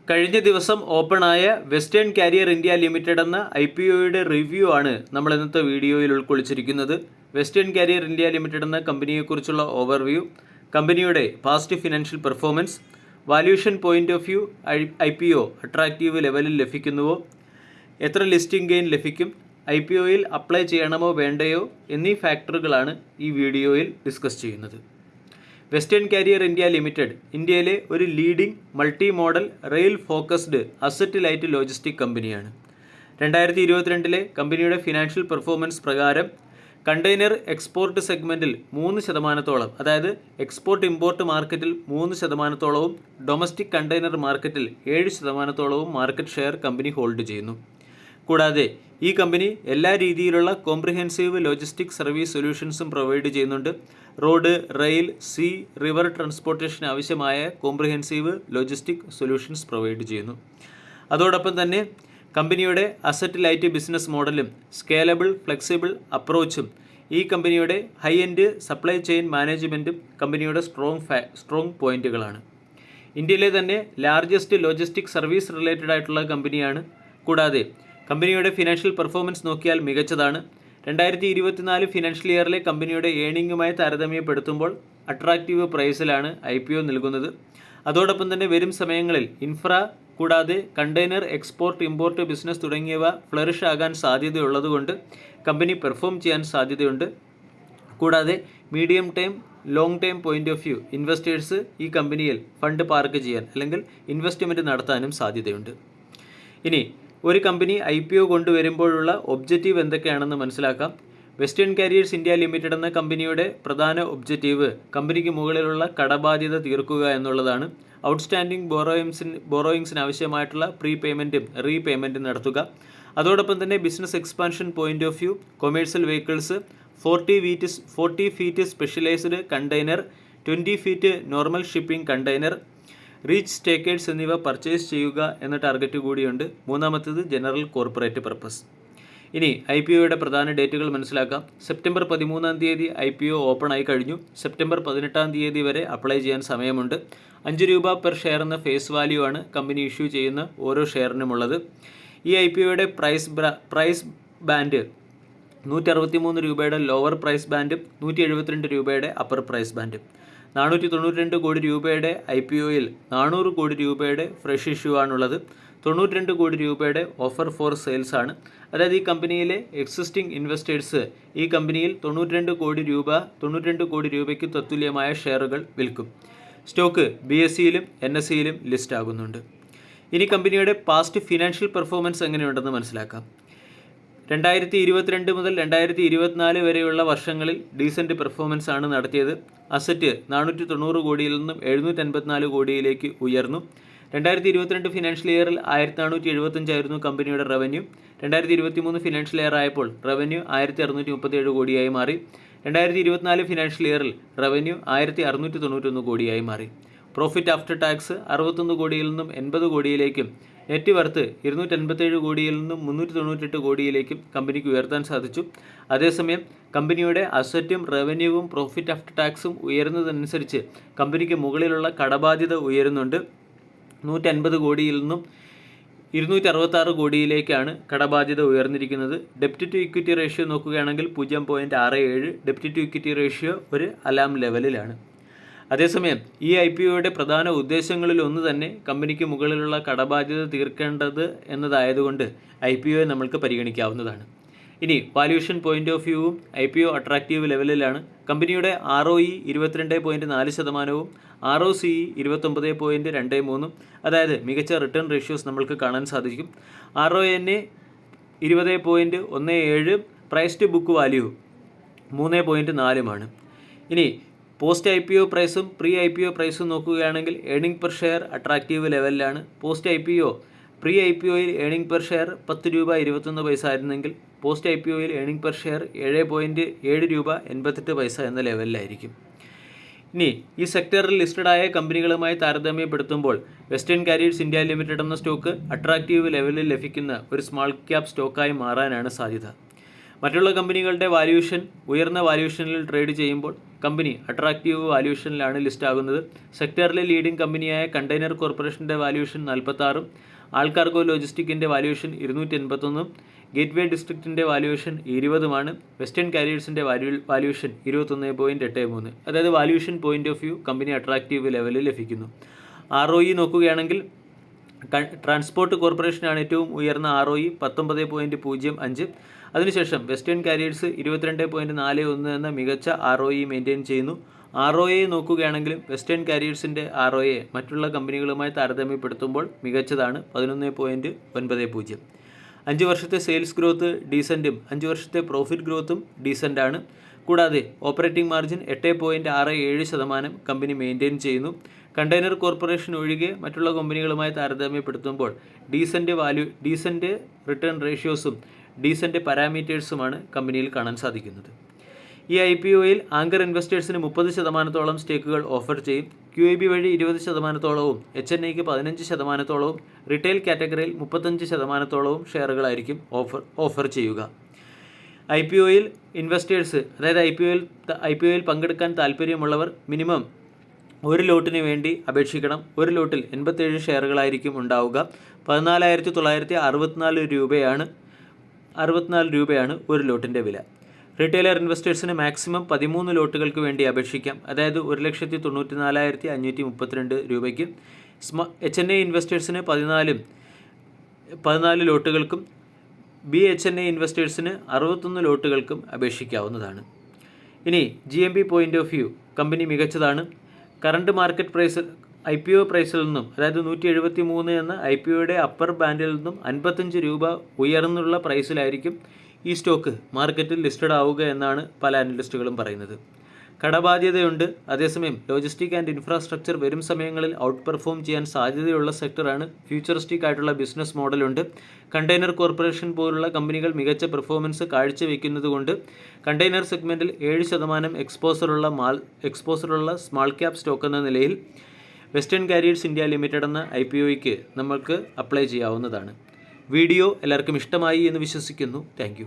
കഴിഞ്ഞ ദിവസം ഓപ്പണായ western carrier India limited എന്ന IPOയുടെ റിവ്യൂ ആണ് നമ്മൾ ഇന്നത്തെ വീഡിയോയിൽ ഉൾക്കൊള്ളിച്ചിരിക്കുന്നത്. വെസ്റ്റേൺ കാരിയർ ഇന്ത്യ ലിമിറ്റഡ് എന്ന കമ്പനിയെക്കുറിച്ചുള്ള ഓവർവ്യൂ, കമ്പനിയുടെ past financial performance, valuation point of view, IPO attractive ലെവലിൽ ലഭിക്കുന്നുവോ, എത്ര ലിസ്റ്റിംഗ് ഗെയിൻ ലഭിക്കും, IPOയിൽ അപ്ലൈ ചെയ്യണമോ വേണ്ടയോ എന്നീ ഫാക്ടറുകളാണ് ഈ വീഡിയോയിൽ ഡിസ്കസ് ചെയ്യുന്നത്. വെസ്റ്റേൺ കാരിയർ ഇന്ത്യ ലിമിറ്റഡ് ഇന്ത്യയിലെ ഒരു leading multi model rail focused asset light logistic കമ്പനിയാണ്. 2022 കമ്പനിയുടെ ഫിനാൻഷ്യൽ പെർഫോമൻസ് പ്രകാരം കണ്ടെയ്നർ എക്സ്പോർട്ട് സെഗ്മെൻറ്റിൽ 3%, അതായത് എക്സ്പോർട്ട് ഇമ്പോർട്ട് മാർക്കറ്റിൽ 3%, ഡൊമസ്റ്റിക് കണ്ടെയ്നർ മാർക്കറ്റിൽ 7% മാർക്കറ്റ് ഷെയർ കമ്പനി ഹോൾഡ് ചെയ്യുന്നു. കൂടാതെ ഈ കമ്പനി എല്ലാ രീതിയിലുള്ള കോംപ്രിഹെൻസീവ് ലോജിസ്റ്റിക് സർവീസ് സൊല്യൂഷൻസും പ്രൊവൈഡ് ചെയ്യുന്നുണ്ട്. റോഡ്, റെയിൽ, സീ, റിവർ ട്രാൻസ്പോർട്ടേഷന് ആവശ്യമായ കോംപ്രിഹെൻസീവ് ലോജിസ്റ്റിക് സൊല്യൂഷൻസ് പ്രൊവൈഡ് ചെയ്യുന്നു. അതോടൊപ്പം തന്നെ കമ്പനിയുടെ അസറ്റ് ലൈറ്റ് ബിസിനസ് മോഡലും സ്കേലബിൾ ഫ്ലെക്സിബിൾ അപ്രോച്ചും ഈ കമ്പനിയുടെ ഹൈ എൻഡ് സപ്ലൈ ചെയിൻ മാനേജ്മെൻറ്റും കമ്പനിയുടെ സ്ട്രോങ് പോയിന്റുകളാണ്. ഇന്ത്യയിലെ തന്നെ ലാർജസ്റ്റ് ലോജിസ്റ്റിക് സർവീസ് റിലേറ്റഡ് ആയിട്ടുള്ള കമ്പനിയാണ്. കൂടാതെ കമ്പനിയുടെ ഫിനാൻഷ്യൽ പെർഫോമൻസ് നോക്കിയാൽ മികച്ചതാണ്. 2024 ഫിനാൻഷ്യൽ ഇയറിലെ കമ്പനിയുടെ ഏണിംഗുമായി താരതമ്യപ്പെടുത്തുമ്പോൾ അട്രാക്റ്റീവ് പ്രൈസിലാണ് IPO നൽകുന്നത്. അതോടൊപ്പം തന്നെ വരും സമയങ്ങളിൽ ഇൻഫ്ര കൂടാതെ കണ്ടെയ്നർ എക്സ്പോർട്ട് ഇമ്പോർട്ട് ബിസിനസ് തുടങ്ങിയവ ഫ്ലറിഷ് ആകാൻ സാധ്യതയുള്ളതുകൊണ്ട് കമ്പനി പെർഫോം ചെയ്യാൻ സാധ്യതയുണ്ട്. കൂടാതെ medium time long time point of view investors ഈ കമ്പനിയിൽ ഫണ്ട് പാർക്ക് ചെയ്യാൻ അല്ലെങ്കിൽ ഇൻവെസ്റ്റ്മെൻറ്റ് നടത്താനും സാധ്യതയുണ്ട്. ഇനി ഒരു കമ്പനി IPO കൊണ്ടുവരുമ്പോഴുള്ള ഒബ്ജക്റ്റീവ് എന്തൊക്കെയാണെന്ന് മനസ്സിലാക്കാം. വെസ്റ്റേൺ കാരിയേഴ്സ് ഇന്ത്യ ലിമിറ്റഡ് എന്ന കമ്പനിയുടെ പ്രധാന ഒബ്ജക്റ്റീവ് കമ്പനിക്ക് മുകളിലുള്ള കടബാധ്യത തീർക്കുക എന്നുള്ളതാണ്. ഔട്ട്സ്റ്റാൻഡിംഗ് ബോറോയിങ്സിന് ആവശ്യമായിട്ടുള്ള പ്രീപേയ്മെൻറ്റും റീപേയ്മെൻറ്റും നടത്തുക. അതോടൊപ്പം തന്നെ business expansion point of view, commercial vehicles, 40 feet specialised container, 20 feet normal shipping container, reach stackers എന്നിവ പർച്ചേസ് ചെയ്യുക എന്ന ടാർഗറ്റ് കൂടിയുണ്ട്. മൂന്നാമത്തേത് ജനറൽ കോർപ്പറേറ്റ് പർപ്പസ്. ഇനി IPOയുടെ പ്രധാന ഡേറ്റുകൾ മനസ്സിലാക്കാം. സെപ്റ്റംബർ 13 IPO ഓപ്പൺ ആയി കഴിഞ്ഞു. സെപ്റ്റംബർ 18 വരെ അപ്ലൈ ചെയ്യാൻ സമയമുണ്ട്. 5 രൂപ പെർ ഷെയർ എന്ന ഫേസ് വാല്യൂ ആണ് കമ്പനി ഇഷ്യൂ ചെയ്യുന്ന ഓരോ ഷെയറിനുമുള്ളത്. ഈ IPOയുടെ പ്രൈസ് ബാൻഡ് 163 രൂപയുടെ ലോവർ പ്രൈസ് ബാൻഡും 172 രൂപയുടെ അപ്പർ പ്രൈസ് ബാൻഡും. 492 കോടി രൂപയുടെ IPOയിൽ 400 കോടി രൂപയുടെ ഫ്രഷ് ഇഷ്യൂ ആണുള്ളത്. 92 കോടി രൂപയുടെ ഓഫർ ഫോർ സെയിൽസ് ആണ്. അതായത് ഈ കമ്പനിയിലെ എക്സിസ്റ്റിംഗ് ഇൻവെസ്റ്റേഴ്സ് ഈ കമ്പനിയിൽ 92 കോടി രൂപയ്ക്ക് തത്തുല്യമായ ഷെയറുകൾ വിൽക്കും. സ്റ്റോക്ക് BSEയിലും NSEയിലും ലിസ്റ്റ് ആകുന്നുണ്ട്. ഇനി കമ്പനിയുടെ പാസ്റ്റ് ഫിനാൻഷ്യൽ പെർഫോമൻസ് എങ്ങനെയുണ്ടെന്ന് മനസ്സിലാക്കാം. 2022 മുതൽ 2024 വരെയുള്ള വർഷങ്ങളിൽ ഡീസൻറ്റ് പെർഫോമൻസ് ആണ് നടത്തിയത്. അസറ്റ് 490 കോടിയിൽ നിന്നും 754 കോടിയിലേക്ക് ഉയർന്നു. 2022 ഫിനാൻഷ്യൽ ഇയറിൽ 1475 ആയിരുന്നു കമ്പനിയുടെ റവന്യൂ. 2023 ഫിനാൻഷ്യൽ ഇയർ ആയപ്പോൾ റവന്യൂ 1637 കോടിയായി മാറി. 2024 ഫിനാൻഷ്യൽ ഇയറിൽ റവന്യൂ 1691 കോടിയായി മാറി. പ്രോഫിറ്റ് ആഫ്റ്റർ ടാക്സ് 61 കോടിയിൽ നിന്നും 80 കോടിയിലേക്കും നെറ്റ് വർത്ത് 287 കോടിയിൽ നിന്നും 398 കോടിയിലേക്കും കമ്പനിക്ക് ഉയർത്താൻ സാധിച്ചു. അതേസമയം കമ്പനിയുടെ അസറ്റും റവന്യൂവും പ്രോഫിറ്റ് ആഫ്റ്റർ ടാക്സും ഉയരുന്നതനുസരിച്ച് കമ്പനിക്ക് മുകളിലുള്ള കടബാധ്യത ഉയരുന്നുണ്ട്. 150 കോടിയിൽ നിന്നും 266 കോടിയിലേക്കാണ് കടബാധ്യത ഉയർന്നിരിക്കുന്നത്. ഡെപ്റ്റ് ടു ഇക്വിറ്റി റേഷ്യോ നോക്കുകയാണെങ്കിൽ 0.67, ഡെപ്റ്റ് ടു ഇക്വിറ്റി റേഷ്യോ ഒരു അലാം ലെവലിലാണ്. അതേസമയം ഈ IPOയുടെ പ്രധാന ഉദ്ദേശങ്ങളിൽ ഒന്ന് തന്നെ കമ്പനിക്ക് മുകളിലുള്ള കടബാധ്യത തീർക്കേണ്ടത് എന്നതായതുകൊണ്ട് IPOയെ നമ്മൾക്ക് പരിഗണിക്കാവുന്നതാണ്. ഇനി വാല്യൂഷൻ പോയിന്റ് ഓഫ് വ്യൂവും IPO അട്രാക്റ്റീവ് ലെവലിലാണ്. കമ്പനിയുടെ ROE 22.4%, ROCE 29.23, അതായത് മികച്ച റിട്ടേൺ റേഷ്യോസ് നമ്മൾക്ക് കാണാൻ സാധിക്കും. RONA 20.17, price to book value 3.4. ഇനി പോസ്റ്റ് IPO പ്രൈസും പ്രീ IPO പ്രൈസും നോക്കുകയാണെങ്കിൽ ഏണിംഗ് പെർ ഷെയർ അട്രാക്റ്റീവ് ലെവലിലാണ്. പോസ്റ്റ് IPO പ്രീ IPOയിൽ ഏണിംഗ് പെർ ഷെയർ 10 രൂപ 21 പൈസ ആയിരുന്നെങ്കിൽ പോസ്റ്റ് IPOയിൽ ഏണിംഗ് പെർ ഷെയർ 7.7 രൂപ 88 പൈസ എന്ന ലെവലിലായിരിക്കും. ഇനി ഈ സെക്ടറിൽ ലിസ്റ്റഡായ കമ്പനികളുമായി താരതമ്യപ്പെടുത്തുമ്പോൾ വെസ്റ്റേൺ കാരിയേഴ്സ് ഇന്ത്യ ലിമിറ്റഡ് എന്ന സ്റ്റോക്ക് അട്രാക്റ്റീവ് ലെവലിൽ ലഭിക്കുന്ന ഒരു സ്മാൾ ക്യാപ് സ്റ്റോക്കായി മാറാനാണ് സാധ്യത. മറ്റുള്ള കമ്പനികളുടെ വാല്യൂഷൻ ഉയർന്ന വാല്യൂഷനിൽ ട്രേഡ് ചെയ്യുമ്പോൾ കമ്പനി അട്രാക്റ്റീവ് വാല്യൂഷനിലാണ് ലിസ്റ്റ് ആകുന്നത്. സെക്ടറിലെ ലീഡിംഗ് കമ്പനിയായ കണ്ടെയ്നർ കോർപ്പറേഷൻ്റെ വാല്യൂഷൻ 46, ആൾക്കാർഗോ ലോജിസ്റ്റിക്കിൻ്റെ വാല്യൂഷൻ 281, ഗേറ്റ്വേ ഡിസ്ട്രിക്റ്റിൻ്റെ വാല്യൂഷൻ 20 വെസ്റ്റേൺ കാരിയേഴ്സിൻ്റെ വാല്യൂഷൻ 21.83. അതായത് valuation point of view company attractive ലെവലിൽ ലഭിക്കുന്നു. ROE നോക്കുകയാണെങ്കിൽ ട്രാൻസ്പോർട്ട് കോർപ്പറേഷനാണ് ഏറ്റവും ഉയർന്ന ROE 19.05. അതിനുശേഷം വെസ്റ്റേൺ കാരിയേഴ്സ് 22.41 എന്ന മികച്ച ROE മെയിൻറ്റെയിൻ ചെയ്യുന്നു. ROA നോക്കുകയാണെങ്കിലും വെസ്റ്റേൺ കാരിയേഴ്സിൻ്റെ ROA മറ്റുള്ള കമ്പനികളുമായി താരതമ്യപ്പെടുത്തുമ്പോൾ മികച്ചതാണ്, 11.90. 5 വർഷത്തെ സെയിൽസ് ഗ്രോത്ത് ഡീസൻറ്റും 5 വർഷത്തെ പ്രോഫിറ്റ് ഗ്രോത്തും ഡീസൻ്റാണ്. കൂടാതെ ഓപ്പറേറ്റിംഗ് മാർജിൻ 8.67% കമ്പനി മെയിൻറ്റെയിൻ ചെയ്യുന്നു. കണ്ടെയ്നർ കോർപ്പറേഷൻ ഒഴികെ മറ്റുള്ള കമ്പനികളുമായി താരതമ്യപ്പെടുത്തുമ്പോൾ ഡീസൻ്റ് റിട്ടേൺ റേഷ്യോസും ഡീസൻ്റ് പാരാമീറ്റേഴ്സുമാണ് കമ്പനിയിൽ കാണാൻ സാധിക്കുന്നത്. ഈ IPOയിൽ ആങ്കർ ഇൻവെസ്റ്റേഴ്സിന് 30% സ്റ്റേക്കുകൾ ഓഫർ ചെയ്യും. QIB വഴി 20%, HNIക്ക് 15%, റിറ്റെയിൽ കാറ്റഗറിയിൽ 35% ഷെയറുകളായിരിക്കും ഓഫർ ചെയ്യുക. IPOയിൽ ഇൻവെസ്റ്റേഴ്സ്, അതായത് IPOയിൽ പങ്കെടുക്കാൻ താല്പര്യമുള്ളവർ മിനിമം ഒരു ലോട്ടിന് വേണ്ടി അപേക്ഷിക്കണം. ഒരു ലോട്ടിൽ 87 ഷെയറുകളായിരിക്കും ഉണ്ടാവുക. 14,964 രൂപയാണ് ഒരു ലോട്ടിൻ്റെ വില. റീറ്റെയിലർ ഇൻവെസ്റ്റേഴ്സിന് മാക്സിമം 13 ലോട്ടുകൾക്ക് വേണ്ടി അപേക്ഷിക്കാം, അതായത് 1,94,532 രൂപയ്ക്ക്. HNI ഇൻവെസ്റ്റേഴ്സിന് 14 ലോട്ടുകൾക്കും BHNI ഇൻവെസ്റ്റേഴ്സിന് 61 ലോട്ടുകൾക്കും അപേക്ഷിക്കാവുന്നതാണ്. ഇനി GMB point of view company മികച്ചതാണ്. കറണ്ട് മാർക്കറ്റ് പ്രൈസ് IPO പ്രൈസിൽ നിന്നും, അതായത് 173 എന്ന IPOയുടെ അപ്പർ ബാൻഡിൽ നിന്നും 55 രൂപ ഉയർന്നുള്ള പ്രൈസിലായിരിക്കും ഈ സ്റ്റോക്ക് മാർക്കറ്റിൽ ലിസ്റ്റഡ് ആവുക എന്നാണ് പല അനലിസ്റ്റുകളും പറയുന്നത്. കടബാധ്യതയുണ്ട്. അതേസമയം ലോജിസ്റ്റിക് ആൻഡ് ഇൻഫ്രാസ്ട്രക്ചർ വരും സമയങ്ങളിൽ ഔട്ട് പെർഫോം ചെയ്യാൻ സാധ്യതയുള്ള സെക്ടറാണ്. ഫ്യൂച്ചറിസ്റ്റിക് ആയിട്ടുള്ള ബിസിനസ് മോഡലുണ്ട്. കണ്ടെയ്നർ കോർപ്പറേഷൻ പോലുള്ള കമ്പനികൾ മികച്ച പെർഫോമൻസ് കാഴ്ചവെക്കുന്നതുകൊണ്ട് കണ്ടെയ്നർ സെഗ്മെൻറ്റിൽ 7% എക്സ്പോസറുള്ള സ്മാൾ ക്യാപ് സ്റ്റോക്ക് എന്ന നിലയിൽ വെസ്റ്റേൺ കാരിയേഴ്സ് ഇന്ത്യ ലിമിറ്റഡ് എന്ന IPOയ്ക്ക് നമ്മൾക്ക് അപ്ലൈ ചെയ്യാവുന്നതാണ്. വീഡിയോ എല്ലാവർക്കും ഇഷ്ടമായി എന്ന് വിശ്വസിക്കുന്നു. താങ്ക്